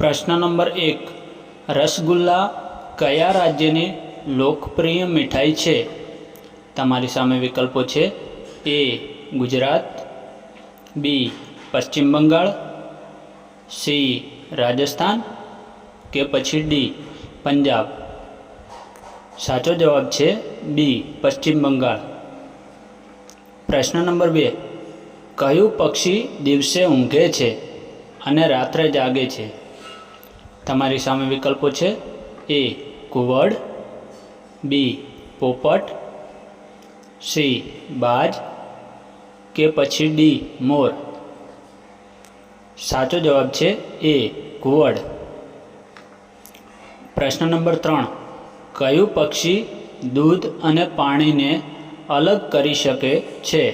प्रश्न नंबर 1 रसगुल्ला कया राज्यनी लोकप्रिय मिठाई छे। तमारी सामे विकल्पो छे ए गुजरात, बी पश्चिम बंगाल, सी राजस्थान के पछी डी पंजाब। साचो जवाब छे बी पश्चिम बंगाल। प्रश्न नंबर 2 कयु पक्षी दिवसे ऊँघे छे अने रात्रे जागे छे। तमारी सामे विकल्पो छे ए कुवड़, बी पोपट, सी बाज के पछी डी मोर। साचो जवाब छे ए कुवड़। प्रश्न नंबर 3 कयु पक्षी दूध अने पाणी ने अलग करी शके छे।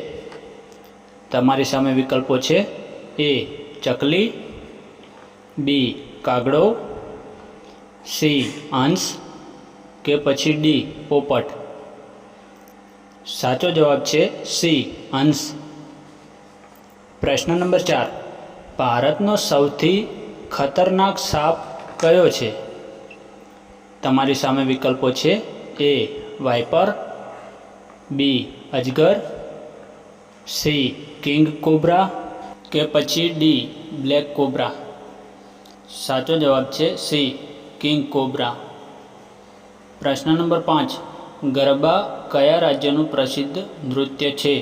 तमारी सामे विकल्पो छे ए चकली, बी कागड़ो, सी हंस के पछी डी पोपट। साचो जवाब छे सी हंस। प्रश्न नंबर 4 भारतनो सौथी खतरनाक साप कयो छे। तमारी सामे विकल्पो छे ए वाइपर, बी अजगर, सी किंग कोब्रा के पछी डी ब्लेक कोब्रा। साचो जवाब छे सी किंग कोब्रा। प्रश्न नंबर 5 गरबा कया राज्यनु प्रसिद्ध नृत्य छे।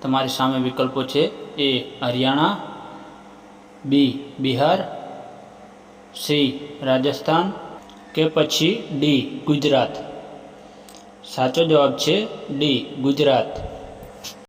तमारी सामे विकल्पो छे ए हरियाणा, बी बिहार, सी राजस्थान के पछी डी गुजरात। साचो जवाब छे डी गुजरात।